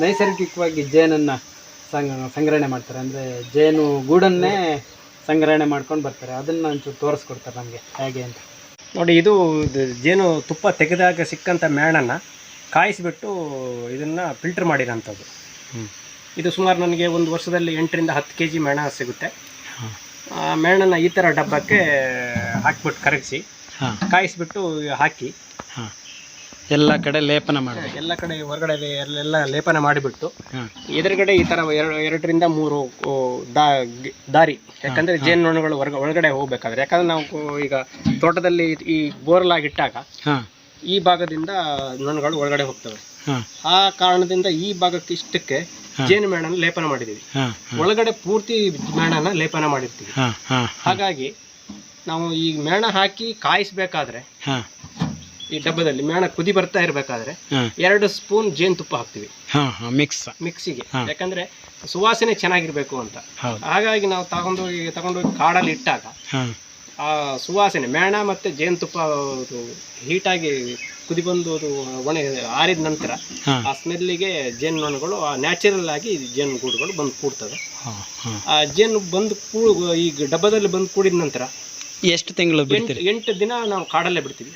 ನೈಸರ್ಗಿಕವಾಗಿ ಜೇನನ್ನು ಸಂಗ್ರಹಣೆ ಮಾಡ್ತಾರೆ. ಅಂದರೆ ಜೇನು ಗೂಡನ್ನೇ ಸಂಗ್ರಹಣೆ ಮಾಡ್ಕೊಂಡು ಬರ್ತಾರೆ. ಅದನ್ನು ಒಂಚೂರು ತೋರಿಸ್ಕೊಡ್ತಾರೆ ನಮಗೆ ಹೇಗೆ ಅಂತ. ನೋಡಿ, ಇದು ಜೇನು ತುಪ್ಪ ತೆಗೆದಾಗ ಸಿಕ್ಕಂಥ ಮೇಣನ್ನು ಕಾಯಿಸಿಬಿಟ್ಟು ಇದನ್ನು ಫಿಲ್ಟರ್ ಮಾಡಿರೋಂಥದ್ದು. ಇದು ಸುಮಾರು ನನಗೆ ಒಂದು ವರ್ಷದಲ್ಲಿ 8ರಿಂದ 10 kg ಮೇಣ ಸಿಗುತ್ತೆ. ಆ ಮೇಣನ ಈ ಥರ ಡಬ್ಬಕ್ಕೆ ಹಾಕಿಬಿಟ್ಟು ಕರಗಿಸಿ ಕಾಯಿಸಿಬಿಟ್ಟು ಹಾಕಿ ಎಲ್ಲ ಕಡೆ ಲೇಪನ ಮಾಡಿ, ಎಲ್ಲ ಕಡೆ ಹೊರಗಡೆ ಎಲ್ಲ ಲೇಪನ ಮಾಡಿಬಿಟ್ಟು ಎದುರುಗಡೆ ಈ ಥರ 2ರಿಂದ 3 ದಾರಿ. ಯಾಕಂದರೆ ಜೇನುನೊಣಗಳು ಒಳಗಡೆ ಹೋಗ್ಬೇಕಾದ್ರೆ, ಯಾಕಂದರೆ ನಾವು ಈಗ ತೋಟದಲ್ಲಿ ಈ ಬೋರ್ಲಾಗಿಟ್ಟಾಗ ಈ ಭಾಗದಿಂದ ನೊಣಗಳು ಒಳಗಡೆ ಹೋಗ್ತವೆ. ಆ ಕಾರಣದಿಂದ ಈ ಭಾಗಕ್ಕೆ ಇಷ್ಟಕ್ಕೆ ಜೇನು ಮೇಣನ ಲೇಪನ ಮಾಡಿದ್ದೀವಿ. ಒಳಗಡೆ ಪೂರ್ತಿ ಮೇಣನ ಲೇಪನ ಮಾಡಿರ್ತೀವಿ. ಹಾಗಾಗಿ ನಾವು ಈ ಮೇಣ ಹಾಕಿ ಕಾಯಿಸ್ಬೇಕಾದ್ರೆ ಈ ಡಬ್ಬದಲ್ಲಿ ಮೇಣ ಕುದಿ ಬರ್ತಾ ಇರಬೇಕಾದ್ರೆ 2 ಸ್ಪೂನ್ ಜೇನುತುಪ್ಪ ಹಾಕ್ತೀವಿ ಮಿಕ್ಸಿಗೆ. ಯಾಕಂದ್ರೆ ಸುವಾಸನೆ ಚೆನ್ನಾಗಿರ್ಬೇಕು ಅಂತ. ಹಾಗಾಗಿ ನಾವು ತಗೊಂಡೋಗಿ ಕಾಡಲ್ಲಿ ಇಟ್ಟಾಗ ಆ ಸುವಾಸನೆ ಮೇಣ ಮತ್ತು ಜೇನುತುಪ್ಪ ಹೀಟಾಗಿ ಕುದಿ ಬಂದು ಅದು ಆರಿದ ನಂತರ ಆ ಸ್ಮೆಲ್ಲಿಗೆ ಜೇನುನೊಣಗಳು ನ್ಯಾಚುರಲ್ ಆಗಿ ಜೇನುಗೂಡುಗಳು ಬಂದು ಕೂಡ್ತವೆ. ಆ ಜೇನು ಬಂದು ಈಗ ಡಬ್ಬದಲ್ಲಿ ಬಂದು ಕೂಡಿದ ನಂತರ ಎಷ್ಟು ತಿಂಗಳು? 8 ದಿನ ನಾವು ಕಾಡಲ್ಲೇ ಬಿಡ್ತೀವಿ.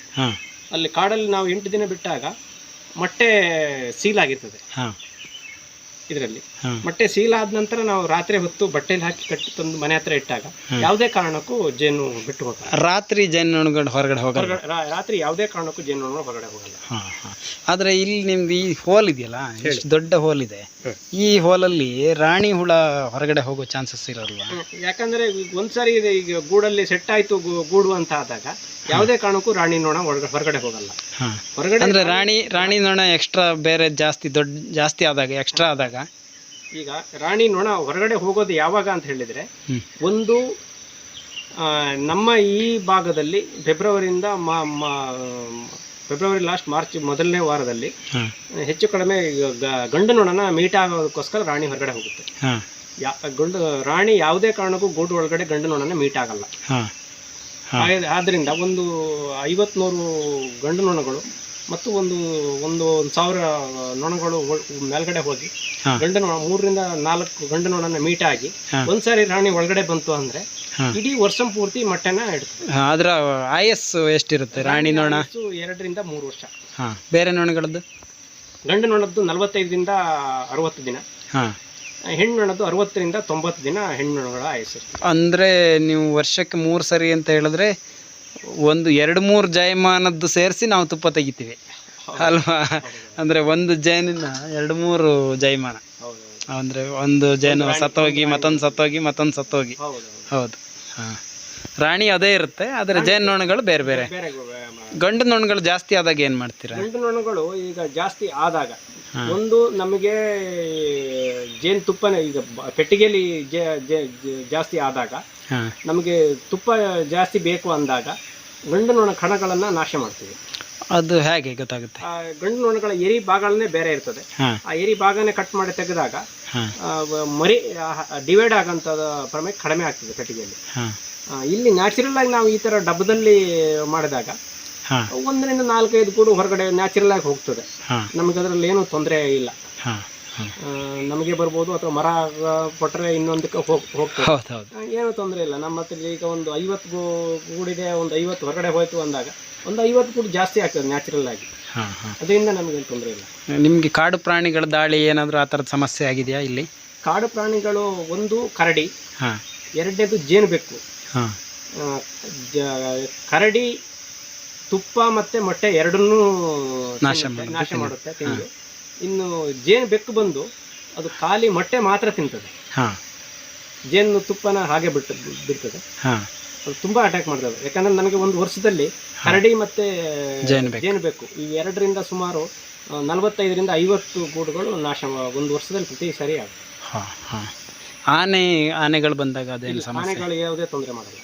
ಅಲ್ಲಿ ಕಾಡಲ್ಲಿ ನಾವು 8 ದಿನ ಬಿಟ್ಟಾಗ ಮೊಟ್ಟೆ ಸೀಲ್ ಆಗಿರ್ತದೆ. ಇದರಲ್ಲಿ ಮೊಟ್ಟೆ ಸೀಲ್ ಆದ ನಂತರ ನಾವು ರಾತ್ರಿ ಹೊತ್ತು ಬಟ್ಟೆಯಲ್ಲಿ ಹಾಕಿ ಕಟ್ಟಿ ತಂದು ಮನೆ ಹತ್ರ ಇಟ್ಟಾಗ ಯಾವುದೇ ಕಾರಣಕ್ಕೂ ಜೇನು ಬಿಟ್ಟು ಹೋಗಲ್ಲ. ರಾತ್ರಿ ಜೇನುನೊಣಗಳು ಹೊರಗಡೆ ಹೋಗಲ್ಲ. ರಾತ್ರಿ ಯಾವುದೇ ಕಾರಣಕ್ಕೂ ಜೇನುನೊಣ ಹೊರಗಡೆ ಹೋಗಲ್ಲ. ಆದರೆ ಇಲ್ಲಿ ನಿಮ್ದು ಈ ಹೋಲ್ ಇದೆಯಲ್ಲ, ಎಷ್ಟು ದೊಡ್ಡ ಹೋಲ್ ಇದೆ, ಈ ಹೋಲಲ್ಲಿ ರಾಣಿ ಹುಳ ಹೊರಗಡೆ ಹೋಗೋ ಚಾನ್ಸಸ್ ಇರಲ್ವಾ? ಯಾಕಂದ್ರೆ ಒಂದ್ಸರಿ ಈಗ ಗೂಡಲ್ಲಿ ಸೆಟ್ ಆಯ್ತು ಗೂಡು ಅಂತ ಆದಾಗ ಯಾವುದೇ ಕಾರಣಕ್ಕೂ ರಾಣಿ ನೊಣ ಹೊರಗಡೆ ಹೋಗಲ್ಲ. ಹೊರಗಡೆ ಅಂದ್ರೆ ರಾಣಿ ನೊಣ ಎಕ್ಸ್ಟ್ರಾ ಬೇರೆ ಜಾಸ್ತಿ ಆದಾಗ ಎಕ್ಸ್ಟ್ರಾ ಆದಾಗ ಈಗ ರಾಣಿ ನೊಣ ಹೊರಗಡೆ ಹೋಗೋದು ಯಾವಾಗ ಅಂತ ಹೇಳಿದ್ರೆ, ಒಂದು ನಮ್ಮ ಈ ಭಾಗದಲ್ಲಿ ಫೆಬ್ರವರಿಯಿಂದ ಫೆಬ್ರವರಿ ಲಾಸ್ಟ್ ಮಾರ್ಚ್ ಮೊದಲನೇ ವಾರದಲ್ಲಿ ಹೆಚ್ಚು ಕಡಿಮೆ ಗಂಡು ನೊಣನ ಮೀಟ್ ಆಗೋದಕ್ಕೋಸ್ಕರ ರಾಣಿ ಹೊರಗಡೆ ಹೋಗುತ್ತೆ. ರಾಣಿ ಯಾವುದೇ ಕಾರಣಕ್ಕೂ ಗೂಡು ಒಳಗಡೆ ಗಂಡು ನೊಣನ ಮೀಟ್ ಆಗಲ್ಲ. ಆದ್ದರಿಂದ ಒಂದು 50-100 ಗಂಡು ನೊಣಗಳು ಮತ್ತು ಒಂದು 1000 ನೊಣಗಳು ಮೇಲ್ಗಡೆ ಹೋಗಿ ಗಂಡು ನೊಣ 3-4 ಗಂಡು ನೊಣನ ಮೀಟ್ ಆಗಿ ಒಂದ್ಸಾರಿ ರಾಣಿ ಒಳಗಡೆ ಬಂತು ಅಂದ್ರೆ ಇಡೀ ವರ್ಷ ಪೂರ್ತಿ ಮೊಟ್ಟೆನ ಇಡ್ತದೆ. ಅದರ ಆಯಸ್ಸು ಎಷ್ಟಿರುತ್ತೆ ರಾಣಿ ನೊಣ? 2-3 ವರ್ಷ. ಬೇರೆ ನೊಣಗಳದ್ದು? ಗಂಡು ನೊಣದ್ದು 45ರಿಂದ 60 ದಿನ, ಹೆಣ್ಣು ನೊಣದ್ದು 60-90 ದಿನ ಹೆಣ್ಣು ನೊಣಗಳ ಆಯಸ್ಸು. ಅಂದರೆ ನೀವು ವರ್ಷಕ್ಕೆ 3 ಸರಿ ಅಂತ ಹೇಳಿದ್ರೆ ಒಂದು 2-3 ಜಾಯಮಾನದ್ದು ಸೇರಿಸಿ ನಾವು ತುಪ್ಪ ತೆಗಿತೀವಿ ಅಲ್ವಾ? ಅಂದರೆ ಒಂದು ಜೇನಿನ 2-3 ಜಾಯಮಾನ. ಅಂದರೆ ಒಂದು ಜೇನು ಸತ್ತೋಗಿ ಮತ್ತೊಂದು ಸತ್ತೋಗಿ ಮತ್ತೊಂದು ಸತ್ತೋಗಿ. ಹೌದು. ರಾಣಿ ಅದೇ ಇರುತ್ತೆ, ಆದರೆ ಜೇನು ನೊಣಗಳು ಬೇರೆ ಬೇರೆ. ಗಂಡು ನೊಣಗಳು ಜಾಸ್ತಿ ಆದಾಗ ಏನು ಮಾಡ್ತೀರಾ? ಗಂಡು ನೊಣಗಳು ಈಗ ಜಾಸ್ತಿ ಆದಾಗ ಒಂದು ನಮಗೆ ಜೇನು ತುಪ್ಪನ ಈಗ ಪೆಟ್ಟಿಗೆಯಲ್ಲಿ ಜಾಸ್ತಿ ಆದಾಗ ನಮಗೆ ತುಪ್ಪ ಜಾಸ್ತಿ ಬೇಕು ಅಂದಾಗ ಗಂಡು ನೊಣ ಕಣಗಳನ್ನು ನಾಶ ಮಾಡ್ತೀವಿ. ಅದು ಹೇಗೆ ಗೊತ್ತಾಗುತ್ತೆ? ಗಂಡು ನೊಣಗಳ ಎರಿ ಭಾಗಗಳನ್ನೇ ಬೇರೆ ಇರ್ತದೆ. ಆ ಎರಿ ಭಾಗನೇ ಕಟ್ ಮಾಡಿ ತೆಗೆದಾಗ ಮರಿ ಡಿವೈಡ್ ಆಗೋಂಥ ಪ್ರಮೇಯ ಕಡಿಮೆ ಆಗ್ತದೆ ಪೆಟ್ಟಿಗೆಯಲ್ಲಿ. ಇಲ್ಲಿ ನ್ಯಾಚುರಲ್ ಆಗಿ ನಾವು ಈ ಥರ ಡಬ್ಬದಲ್ಲಿ ಮಾಡಿದಾಗ 1-4-5 ಗೂಡು ಹೊರಗಡೆ ನ್ಯಾಚುರಲ್ ಆಗಿ ಹೋಗ್ತದೆ. ನಮಗೆ ಅದರಲ್ಲಿ ಏನೂ ತೊಂದರೆ ಇಲ್ಲ. ನಮಗೆ ಬರ್ಬೋದು ಅಥವಾ ಮರ ಕೊಟ್ಟರೆ ಇನ್ನೊಂದಕ್ಕೆ ಹೋಗ್ತದೆ, ಏನೂ ತೊಂದರೆ ಇಲ್ಲ. ನಮ್ಮ ಹತ್ರ ಈಗ ಒಂದು 50 ಗೂಡಿದೆ, ಒಂದು 50 ಹೊರಗಡೆ ಹೋಯ್ತು ಅಂದಾಗ ಒಂದು 50 ಗೂಡು ಜಾಸ್ತಿ ಆಗ್ತದೆ ನ್ಯಾಚುರಲ್ ಆಗಿ. ಅದರಿಂದ ನಮಗೇನು ತೊಂದರೆ ಇಲ್ಲ. ನಿಮಗೆ ಕಾಡು ಪ್ರಾಣಿಗಳ ದಾಳಿ ಏನಾದರೂ ಆ ಥರದ ಸಮಸ್ಯೆ ಆಗಿದೆಯಾ ಇಲ್ಲಿ? ಕಾಡು ಪ್ರಾಣಿಗಳು ಒಂದು ಕರಡಿ, ಎರಡನೇದು ಜೇನುಬೆಕ್ಕು. ಕರಡಿ ತುಪ್ಪ ಮತ್ತು ಮೊಟ್ಟೆ ಎರಡನ್ನೂ ನಾಶ ಮಾಡುತ್ತೆ ತಿಂದು. ಇನ್ನು ಜೇನು ಬೆಕ್ಕು ಬಂದು ಅದು ಖಾಲಿ ಮೊಟ್ಟೆ ಮಾತ್ರ ತಿಂತದೆ, ಜೇನು ತುಪ್ಪನ ಹಾಗೆ ಬಿಡ್ತದೆ. ಅದು ತುಂಬ ಅಟ್ಯಾಕ್ ಮಾಡ್ತದೆ. ಯಾಕಂದರೆ ನನಗೆ ಒಂದು ವರ್ಷದಲ್ಲಿ ಕರಡಿ ಮತ್ತು ಜೇನುಬೆಕ್ಕು ಈ ಎರಡರಿಂದ ಸುಮಾರು 45-50 ಗೂಡುಗಳು ನಾಶ ಒಂದು ವರ್ಷದಲ್ಲಿ ಪ್ರತಿ ಸರಿ ಆಗುತ್ತೆ. ಆನೆಗಳು ಬಂದಾಗ ಅದೇನು ಸಮಸ್ಯೆ? ಆನೆಗಳು ಯಾವುದೇ ತೊಂದರೆ ಮಾಡಲ್ಲ.